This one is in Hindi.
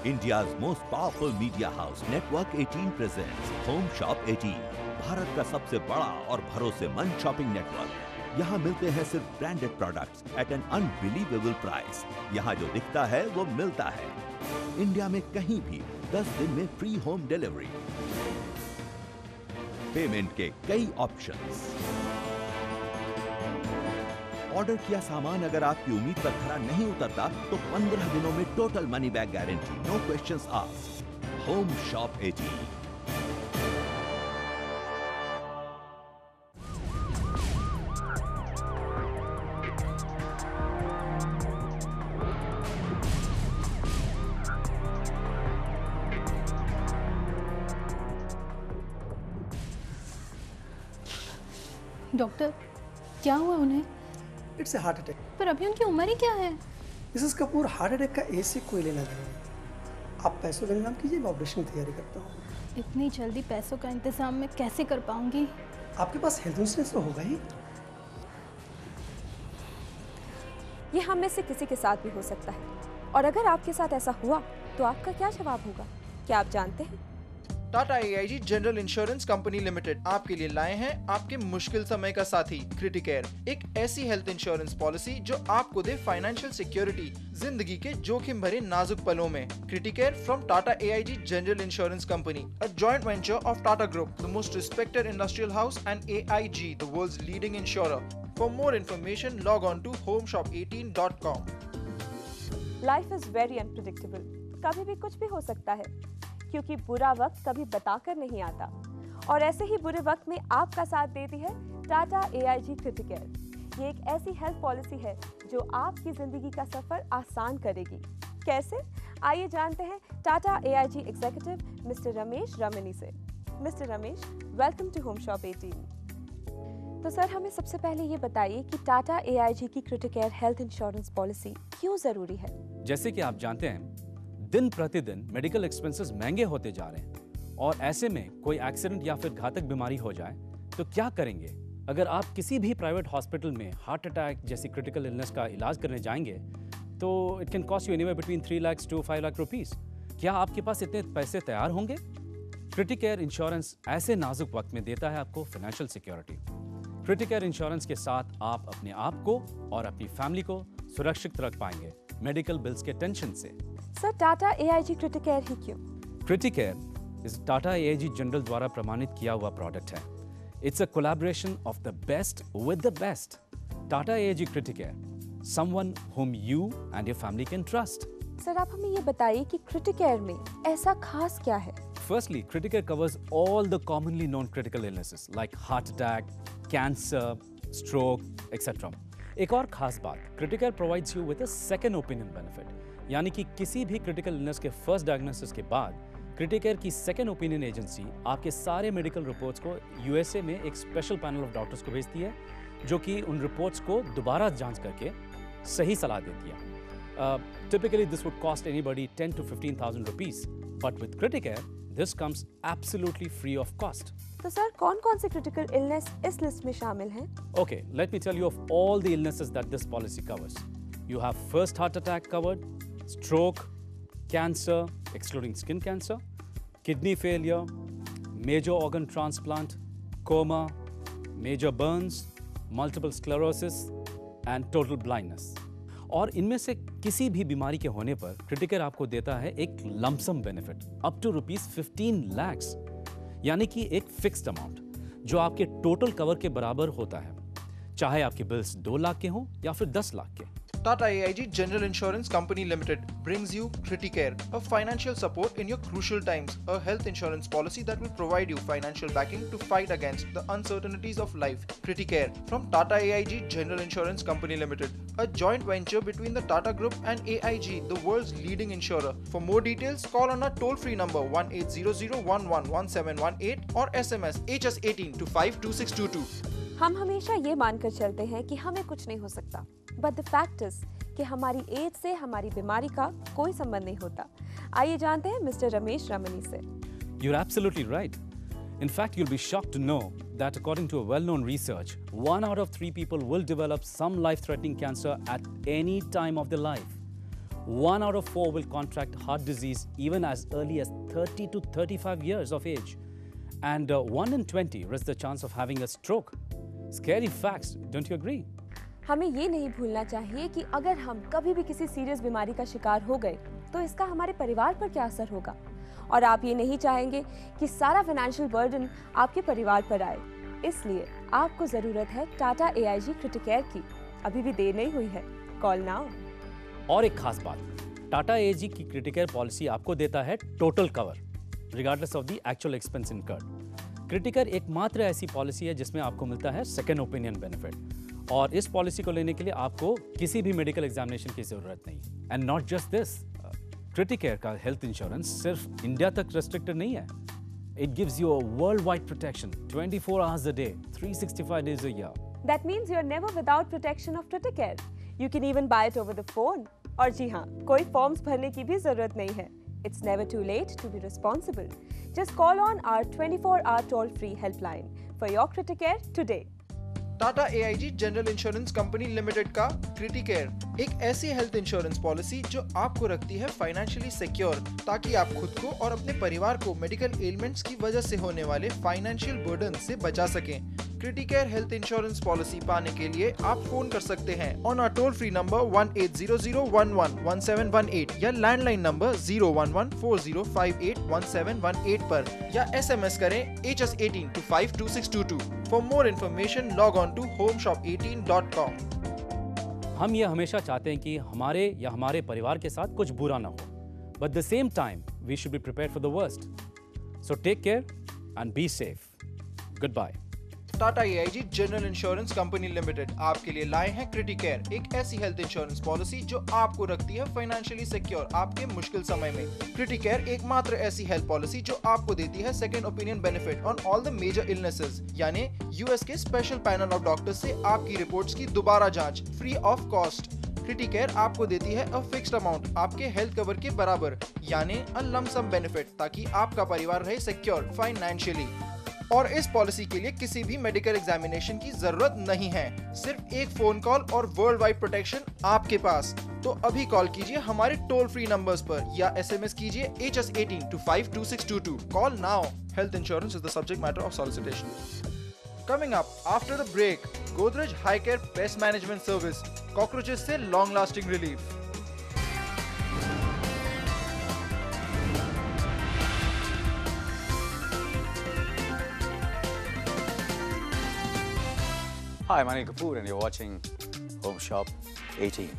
India's most powerful media house, Network 18 presents Home Shop 18, Bharat का सबसे बड़ा और भरोसेमंद शॉपिंग नेटवर्क। यहाँ मिलते हैं सिर्फ branded products at N unbelievable price. यहाँ जो दिखता है वो मिलता है। इंडिया में कहीं भी 10 दिन में फ्री होम डिलीवरी, पेमेंट के कई ऑप्शंस, ऑर्डर किया सामान अगर आपकी उम्मीद पर खरा नहीं उतरता तो 15 दिनों में total money back guarantee, no questions asked. Home shop 18। Doctor, क्या हुआ उन्हें? It's a heart attack. पर अभी उनकी उम्र ही क्या है? मिसेस कपूर, हार्ट अटैक का एज से कोई लेना देना नहीं। आप पैसों का इंतजाम कीजिए, मैं ऑपरेशन की तैयारी करता हूँ। इतनी जल्दी पैसों का इंतजाम मैं कैसे कर पाऊंगी? आपके पास हेल्थ इंश्योरेंस तो होगा ही। ये हम में से किसी के साथ भी हो सकता है, और अगर आपके साथ ऐसा हुआ तो आपका क्या जवाब होगा? क्या आप जानते हैं? Tata AIG general insurance company limited आपके लिए लाए हैं आपके मुश्किल समय का साथी क्रिटिकेयर, एक ऐसी हेल्थ इंश्योरेंस पॉलिसी जो आपको दे फाइनेंशियल सिक्योरिटी जिंदगी के जोखिम भरे नाजुक पलों में। Criticare from Tata AIG general insurance company, a joint venture of Tata group, the most respected industrial house, and AIG, the world's leading insurer. For more information log on to homeshop18.com। Life is very unpredictable. कभी भी कुछ भी हो सकता है, क्योंकि बुरा वक्त कभी बताकर नहीं आता, और ऐसे ही बुरे वक्त में आपका साथ देती है टाटा AIG क्रिटिकेयर। ये एक ऐसी हेल्थ पॉलिसी है जो आपकी जिंदगी का सफर आसान करेगी। कैसे? आइए जानते हैं Tata AIG executive mister Ramesh Ramani से। Mister Ramesh, welcome to home shop 18। तो सर, हमें सबसे पहले ये बताइए कि टाटा AIG की क्रिटिकेयर हेल्थ इंश्योरेंस पॉलिसी क्यों जरूरी है? जैसे कि आप जानते हैं, दिन प्रतिदिन मेडिकल एक्सपेंसेस महंगे होते जा रहे हैं, और ऐसे में कोई एक्सीडेंट या फिर घातक बीमारी हो जाए तो क्या करेंगे? अगर आप किसी भी प्राइवेट हॉस्पिटल में हार्ट अटैक जैसी क्रिटिकल इलनेस का इलाज करने जाएंगे तो it can cost you anywhere between 3 lakh to 5 lakh rupees. क्या आपके पास इतने पैसे तैयार होंगे? क्रिटिकेयर इंश्योरेंस ऐसे नाजुक वक्त में देता है आपको फाइनेंशियल सिक्योरिटी। क्रिटिकेयर इंश्योरेंस के साथ आप अपने आप को और अपनी फैमिली को सुरक्षित रख पाएंगे मेडिकल बिल्स के टेंशन से। सर, टाटा AIG क्रिटिकेयर ही क्यों? क्रिटिकेयर इस टाटा AIG जनरल द्वारा प्रमाणित किया हुआ प्रोडक्ट है। It's a collaboration of the best with the best. Tata AIG Criticare, someone whom you and your family can trust। Sir, आप हमें ये बताइए कि क्रिटिकेयर में ऐसा खास क्या है? Firstly, Criticare covers all the commonly known critical illnesses like heart attack, cancer, stroke, etc. एक और खास बात, Criticare provides you with a second opinion benefit, यानी कि किसी भी क्रिटिकल इलनेस के फर्स्ट डायग्नोसिस के बाद क्रिटिकेयर की सेकेंड ओपिनियन एजेंसी आपके सारे मेडिकल रिपोर्ट्स को USA में एक स्पेशल पैनल ऑफ डॉक्टर्स को भेजती है, जो कि उन रिपोर्ट्स को दोबारा जांच करके सही सलाह देती है। Typically this would cost anybody 10 to 15,000 rupees, but with Criticare this comes absolutely free of cost. तो सर, कौन कौन से क्रिटिकल इलनेस इस लिस्ट में शामिल हैं? Okay, let me tell you of all the illnesses that this policy covers. You have first heart attack covered, stroke, cancer, excluding skin cancer, kidney failure, major organ transplant, coma, major burns, multiple sclerosis, and total blindness. और इनमें से किसी भी बीमारी के होने पर क्रिटिकेयर आपको देता है एक lump sum benefit up to ₹15 lakhs, यानी कि एक फिक्स्ड अमाउंट जो आपके टोटल कवर के बराबर होता है, चाहे आपके बिल्स 2 लाख के हों या फिर 10 लाख के। Tata AIG General Insurance Company Limited brings you Criticare, a financial support in your crucial times, a health insurance policy that will provide you financial backing to fight against the uncertainties of life. Criticare from Tata AIG General Insurance Company Limited, a joint venture between the Tata Group and AIG, the world's leading insurer. For more details, call on our toll-free number 1800111718 or SMS HS18 to 52622. हम हमेशा ये मानकर चलते हैं कि हमें कुछ नहीं हो सकता, बट द फैक्ट इज कि हमारी एज से हमारी बीमारी का कोई संबंध नहीं होता। आइए जानते हैं मिस्टर रमेश रमनी से। You're absolutely right. In fact, you'll be shocked to know that according to a well-known research, 1 out of 3 people will develop some life-threatening cancer at any time of their life. 1 out of 4 will contract heart disease even as early as 30 to 35 years of age. And 1 in 20 risk the chance of having a stroke. Scary facts, don't you agree? हमें ये नहीं भूलना चाहिए कि अगर हम कभी भी किसी सीरियस बीमारी का शिकार हो गए तो इसका हमारे परिवार पर क्या असर होगा। और आप ये नहीं चाहेंगे कि सारा फाइनेंशियल बर्डन आपके परिवार पर आए। इसलिए आपको ज़रूरत है टाटा AIG क्रिटिकेयर की। अभी भी देर नहीं हुई है, कॉल नाउ। और एक खास बात, टाटा AIG की क्रिटिकेयर पॉलिसी आपको देता है total cover regardless of the actual expense incurred. Criticare एकमात्र ऐसी पॉलिसी है जिसमें आपको मिलता है सेकेंड ओपिनियन बेनिफिट, और इस पॉलिसी को लेने के लिए आपको किसी भी मेडिकल एग्जामिनेशन की जरूरत नहीं। And not just this, Criticare का हेल्थ इंश्योरेंस सिर्फ इंडिया तक रेस्ट्रिक्टेड नहीं है। It gives you a world wide protection 24 hours a day, 365 days a year. That means you're never without protection of Criticare. You can even buy it over the phone. और जी हाँ, कोई फॉर्म्स भरने की भी जरूरत नहीं है। It's never too late to be responsible. Just call on our 24-hour toll-free helpline for your Criticare today. Tata AIG general insurance company limited का क्रिटिकेयर एक ऐसी हेल्थ इंश्योरेंस पॉलिसी जो आपको रखती है फाइनेंशियली सिक्योर, ताकि आप खुद को और अपने परिवार को मेडिकल एलिमेंट्स की वजह से होने वाले फाइनेंशियल बर्डन से बचा सकें। क्रिटिकेयर हेल्थ इंश्योरेंस पॉलिसी पाने के लिए आप फोन कर सकते हैं on our toll free number 1800111718 या लैंडलाइन नंबर 01140581718 पर, या SMS करें HS18 to 52622। For more information, log on to homeshop18.com। हम ये हमेशा चाहते हैं कि हमारे या हमारे परिवार के साथ कुछ बुरा ना हो, but the same time we should be prepared for the worst. So take care and be safe. Goodbye. Tata AIG general insurance company limited आपके लिए लाए हैं क्रिटिकेयर, एक ऐसी हेल्थ इंश्योरेंस पॉलिसी जो आपको रखती है फाइनेंशियली सिक्योर आपके मुश्किल समय में। क्रिटिकेयर एकमात्र ऐसी हेल्थ पॉलिसी जो आपको देती है second opinion benefit on all the major illnesses, यानी US के स्पेशल पैनल ऑफ डॉक्टर्स से आपकी रिपोर्ट्स की दोबारा जांच फ्री ऑफ कॉस्ट। क्रिटिकेयर आपको देती है अ फिक्स्ड अमाउंट आपके हेल्थ कवर के बराबर, यानी अ लम सम बेनिफिट, ताकि आपका परिवार रहे सिक्योर फाइनेंशियली। और इस पॉलिसी के लिए किसी भी मेडिकल एग्जामिनेशन की जरूरत नहीं है, सिर्फ एक फोन कॉल और वर्ल्ड वाइड प्रोटेक्शन आपके पास। तो अभी कॉल कीजिए हमारे टोल फ्री नंबर्स पर या SMS कीजिए HS18 to 52622। Call now. Health insurance is the subject matter of solicitation. Coming up after the break, Godrej High Care Pest Management Service, cockroaches से long lasting relief. Hi, I'm Anil Kapoor and you're watching Home Shop 18.